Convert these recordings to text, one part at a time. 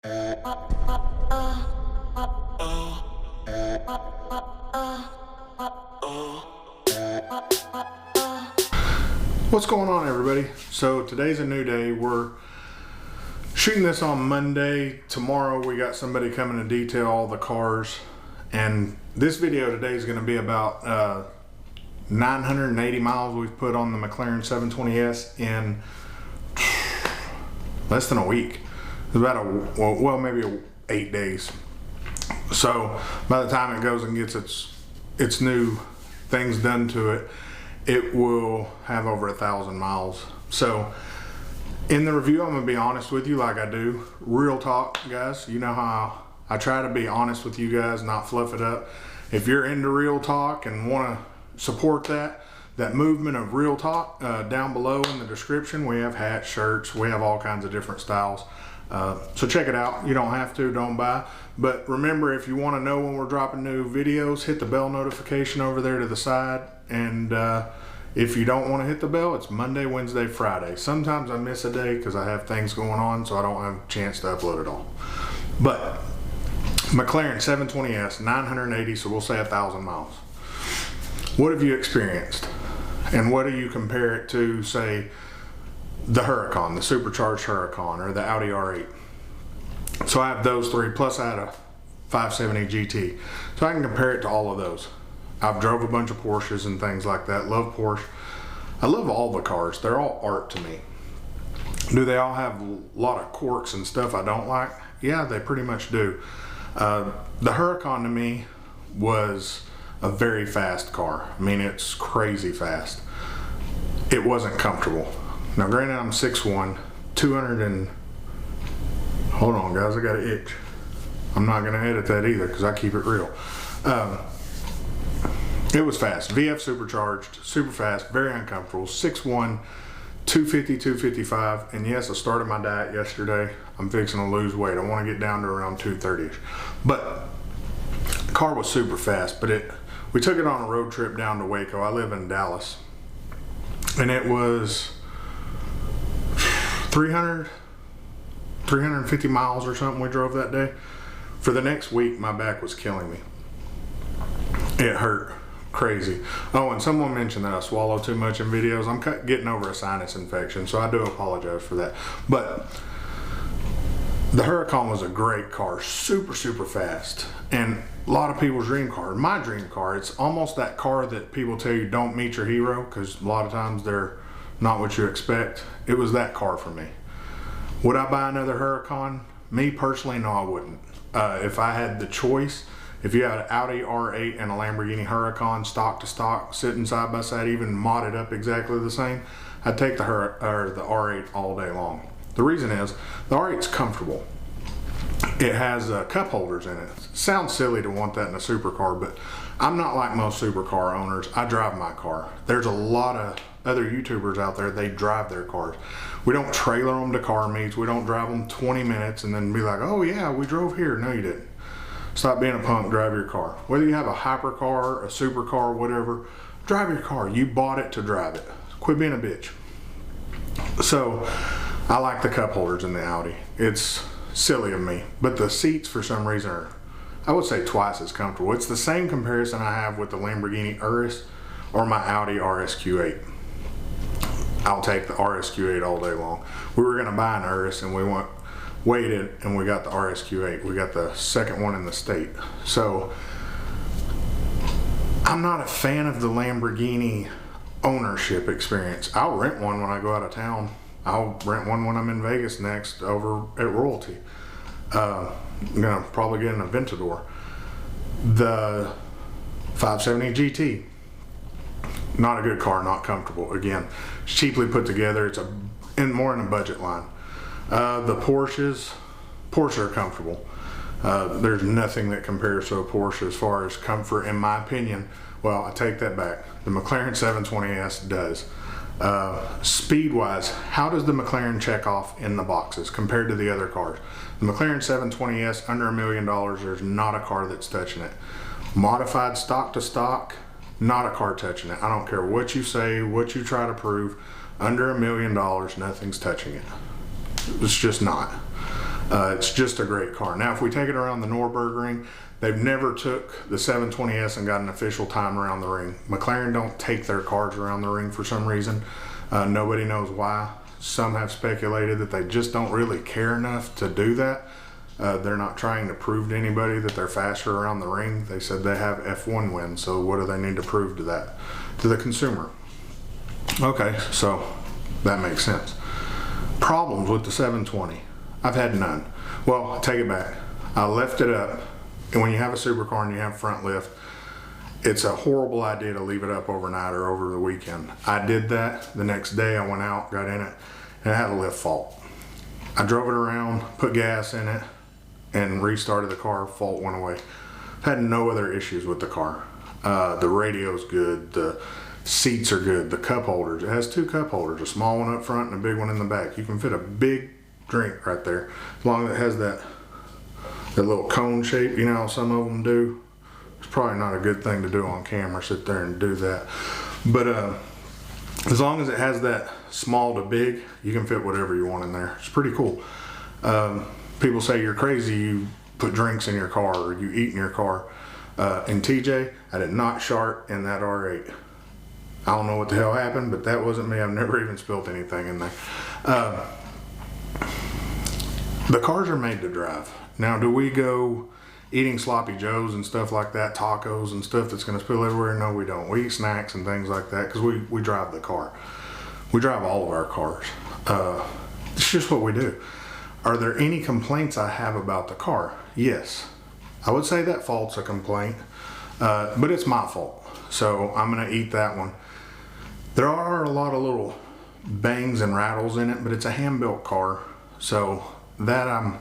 What's going on, everybody? So today's a new day. We're shooting this on Monday. Tomorrow we got somebody coming to detail all the cars, and this video today is going to be about 980 miles we've put on the Mclaren 720S in less than a week. It's about maybe 8 days. So by the time it goes and gets its new things done to it, it will have over 1,000 miles. So in the review, I'm gonna be honest with you like I do. Real talk, guys. You know how I try to be honest with you guys, not fluff it up. If you're into real talk and wanna support that movement of real talk, down below in the description, we have hats, shirts, we have all kinds of different styles. So check it out. You don't have to, don't buy. But remember, if you wanna know when we're dropping new videos, hit the bell notification over there to the side. And if you don't want to hit the bell, it's Monday, Wednesday, Friday. Sometimes I miss a day because I have things going on, so I don't have a chance to upload it all. But McLaren 720S, 980, so we'll say 1,000 miles. What have you experienced? And what do you compare it to, say, the Huracan, the supercharged Huracan, or the Audi R8? So I have those three, plus I had a 570 GT. So I can compare it to all of those. I've drove a bunch of Porsches and things like that. Love Porsche. I love all the cars. They're all art to me. Do they all have a lot of quirks and stuff I don't like? Yeah, they pretty much do. The Huracan to me was a very fast car. I mean, it's crazy fast. It wasn't comfortable. Now granted, I'm 6'1", 200 and... Hold on, guys, I got an itch. I'm not gonna edit that either because I keep it real. It was fast, VF supercharged, super fast, very uncomfortable, 6'1", 250, 255, and yes, I started my diet yesterday. I'm fixing to lose weight. I want to get down to around 230-ish. But the car was super fast, but we took it on a road trip down to Waco. I live in Dallas, and it was 350 miles or something we drove that day. For the next week, my back was killing me. It hurt crazy. Oh, and someone mentioned that I swallow too much in videos. I'm getting over a sinus infection, so I do apologize for that. But the Huracan was a great car, super fast, and a lot of people's dream car. My dream car, it's almost that car that people tell you don't meet your hero, because a lot of times they're not what you expect. It was that car for me. Would I buy another Huracan? Me personally, no, I wouldn't. If I had the choice, if you had an Audi R8 and a Lamborghini Huracan stock to stock, sitting side by side, even modded up exactly the same, I'd take the R8 all day long. The reason is, the R8's comfortable. It has cup holders in it. Sounds silly to want that in a supercar, but I'm not like most supercar owners. I drive my car. There's a lot of other YouTubers out there, they drive their cars. We don't trailer them to car meets. We don't drive them 20 minutes and then be like, oh yeah, we drove here. No, you didn't. Stop being a punk, drive your car. Whether you have a hypercar, a supercar, whatever, drive your car. You bought it to drive it. Quit being a bitch. So, I like the cup holders in the Audi. It's silly of me, but the seats for some reason are, I would say, twice as comfortable. It's the same comparison I have with the Lamborghini Urus or my Audi RSQ8. I'll take the RSQ8 all day long. We were gonna buy an Urus and we waited and we got the RSQ8. We got the second one in the state. So I'm not a fan of the Lamborghini ownership experience. I'll rent one when I go out of town. I'll rent one when I'm in Vegas next over at Royalty. I'm gonna probably get an Aventador. The 570 GT, not a good car, not comfortable. Again, it's cheaply put together. It's more in a budget line. The Porsche are comfortable. There's nothing that compares to a Porsche as far as comfort, in my opinion. Well, I take that back. The McLaren 720S does. Speed-wise, how does the McLaren check off in the boxes compared to the other cars? The McLaren 720S, under $1 million, there's not a car that's touching it. Modified stock to stock, not a car touching it. I don't care what you say, what you try to prove, under $1 million, nothing's touching it. It's just not. It's just a great car. Now, if we take it around the Nürburgring, they've never took the 720S and got an official time around the ring. McLaren don't take their cars around the ring for some reason. Nobody knows why. Some have speculated that they just don't really care enough to do that. They're not trying to prove to anybody that they're faster around the ring. They said they have F1 wins, so what do they need to prove to that? To the consumer. Okay, so that makes sense. Problems with the 720. I've had none. Well, I take it back. I left it up, and when you have a supercar and you have front lift, it's a horrible idea to leave it up overnight or over the weekend. I did that. The next day I went out, got in it, and it had a lift fault. I drove it around, put gas in it, and restarted the car. Fault went away. Had no other issues with the car. The radio's good, the seats are good, the cup holders. It has 2 cup holders, a small one up front and a big one in the back. You can fit a big drink right there, as long as it has that little cone shape, you know how some of them do. It's probably not a good thing to do on camera, sit there and do that. But as long as it has that small to big, you can fit whatever you want in there. It's pretty cool. People say you're crazy, you put drinks in your car or you eat in your car. In TJ, I did not shart in that R8. I don't know what the hell happened, but that wasn't me. I've never even spilled anything in there. The cars are made to drive. Now, do we go eating sloppy joes and stuff like that, tacos and stuff that's going to spill everywhere? No, we don't. We eat snacks and things like that because we drive the car. We drive all of our cars. It's just what we do. Are there any complaints I have about the car? Yes. I would say that fault's a complaint, but it's my fault. So I'm going to eat that one. There are a lot of little bangs and rattles in it, but it's a hand-built car. So that I'm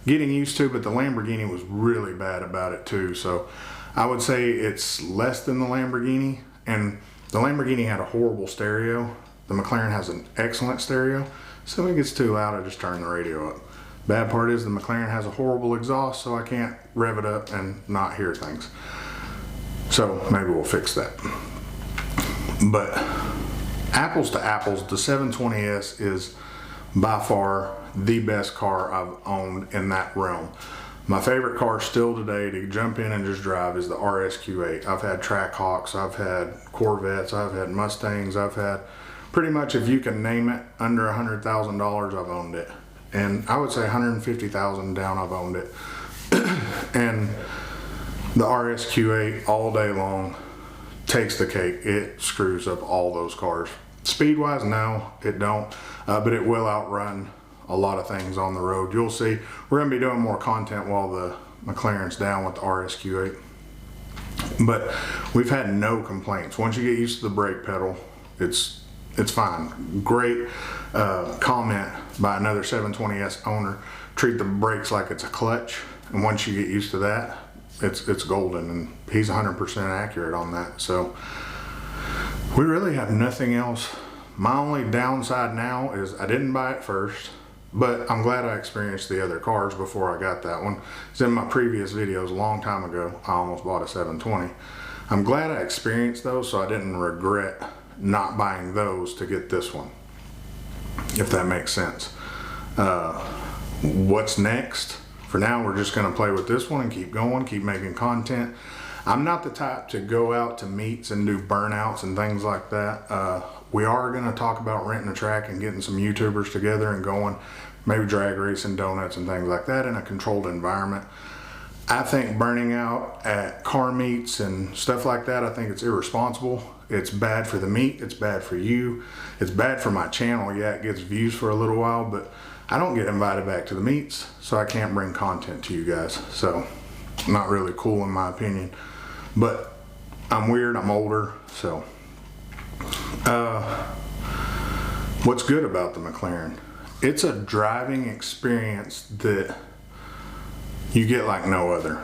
getting used to, but the Lamborghini was really bad about it too. So I would say it's less than the Lamborghini, and the Lamborghini had a horrible stereo. The McLaren has an excellent stereo. So if it gets too loud, I just turn the radio up. Bad part is the McLaren has a horrible exhaust, so I can't rev it up and not hear things. So maybe we'll fix that. But apples to apples, the 720S is by far the best car I've owned in that realm. My favorite car still today to jump in and just drive is the RSQ8. I've had Trackhawks, I've had Corvettes, I've had Mustangs, I've had pretty much, if you can name it, under $100,000 I've owned it. And I would say 150,000 down I've owned it. And the RSQ8 all day long takes the cake. It screws up all those cars. Speed wise, no, it don't, but it will outrun a lot of things on the road. You'll see, we're gonna be doing more content while the McLaren's down with the RSQ8. But we've had no complaints. Once you get used to the brake pedal, it's fine. Great comment by another 720S owner. Treat the brakes like it's a clutch, and once you get used to that, it's golden, and he's 100% accurate on that. So we really have nothing else. My only downside now is I didn't buy it first, but I'm glad I experienced the other cars before I got that one. It's in my previous videos a long time ago. I almost bought a 720. I'm glad I experienced those, so I didn't regret not buying those to get this one, if that makes sense. What's next? For now, we're just going to play with this one and keep going, keep making content. I'm not the type to go out to meets and do burnouts and things like that. We are going to talk about renting a track and getting some YouTubers together and going, maybe drag racing, donuts and things like that in a controlled environment. I think burning out at car meets and stuff like that, I think it's irresponsible. It's bad for the meet, it's bad for you, it's bad for my channel. Yeah, it gets views for a little while, but I don't get invited back to the meets, so I can't bring content to you guys. So, not really cool in my opinion. But I'm weird, I'm older, so. What's good about the McLaren? It's a driving experience that you get like no other.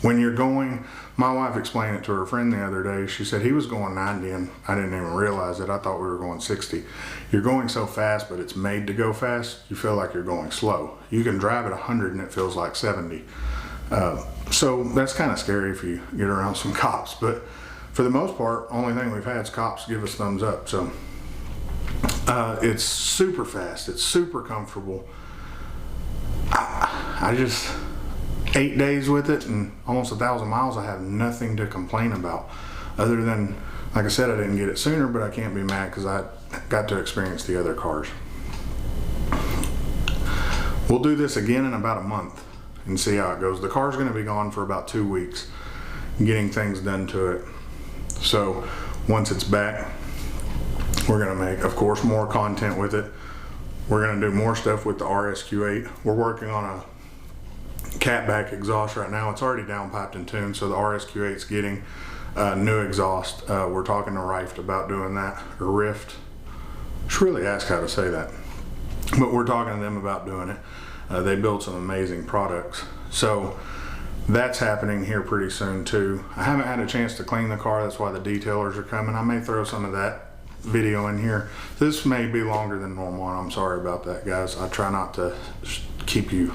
When you're going, my wife explained it to her friend the other day. She said he was going 90 and I didn't even realize it. I thought we were going 60. You're going so fast, but it's made to go fast. You feel like you're going slow. You can drive at 100 and it feels like 70. So that's kind of scary if you get around some cops. But for the most part, only thing we've had is cops give us thumbs up. So it's super fast. It's super comfortable. I just 8 days with it and almost 1,000 miles. I have nothing to complain about other than, like I said, I didn't get it sooner, but I can't be mad because I got to experience the other cars. We'll do this again in about a month and see how it goes. The car's going to be gone for about 2 weeks, getting things done to it. So once it's back, we're going to make, of course, more content with it. We're going to do more stuff with the RSQ8. We're working on a catback exhaust right now. It's already downpiped and tuned, so the RSQ8 is getting new exhaust. We're talking to Rift about doing that, or Rift. I should really ask how to say that. But we're talking to them about doing it. They build some amazing products. So that's happening here pretty soon too. I haven't had a chance to clean the car. That's why the detailers are coming. I may throw some of that video in here. This may be longer than normal, and I'm sorry about that, guys. I try not to keep you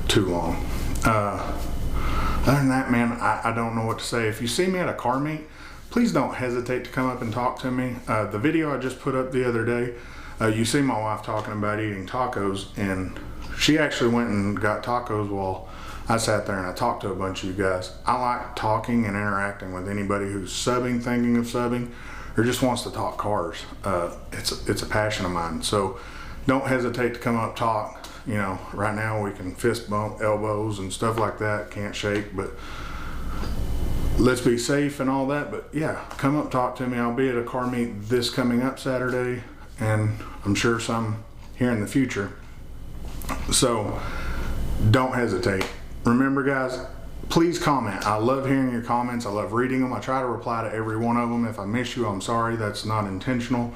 too long. Other than that, man, I don't know what to say. If you see me at a car meet, please don't hesitate to come up and talk to me. The video I just put up the other day, you see my wife talking about eating tacos, and she actually went and got tacos while I sat there and I talked to a bunch of you guys. I like talking and interacting with anybody who's subbing, thinking of subbing, or just wants to talk cars. It's a passion of mine. So don't hesitate to come up, talk. You know, right now we can fist bump elbows and stuff like that. Can't shake, but let's be safe and all that. But yeah, come up, talk to me. I'll be at a car meet this coming up Saturday, and I'm sure some here in the future. So don't hesitate. Remember, guys, please comment. I love hearing your comments. I love reading them. I try to reply to every one of them. If I miss you, I'm sorry. That's not intentional.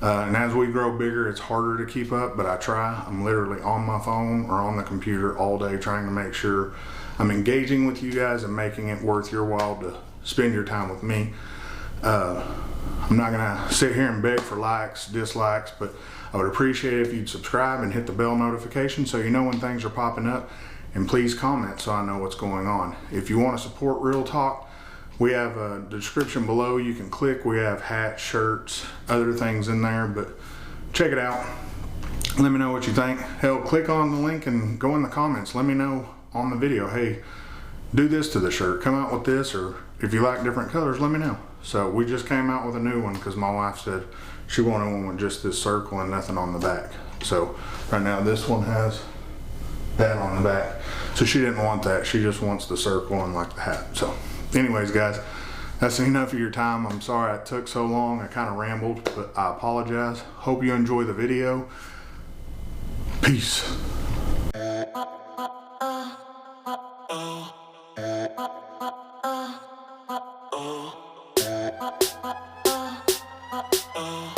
And as we grow bigger, it's harder to keep up, but I try. I'm literally on my phone or on the computer all day trying to make sure I'm engaging with you guys and making it worth your while to spend your time with me. I'm not gonna sit here and beg for likes, dislikes, but I would appreciate it if you'd subscribe and hit the bell notification so you know when things are popping up. And please comment so I know what's going on. If you want to support Realtalk, we have a description below you can click. We have hats, shirts, other things in there, but check it out. Let me know what you think. Hell, click on the link and go in the comments. Let me know on the video, hey, do this to the shirt, come out with this, or if you like different colors, let me know. So we just came out with a new one because my wife said she wanted one with just this circle and nothing on the back. So right now this one has that on the back. So she didn't want that. She just wants the circle and like the hat. So anyways, guys, that's enough of your time. I'm sorry it took so long. I kind of rambled, but I apologize. Hope you enjoy the video. Peace. Oh.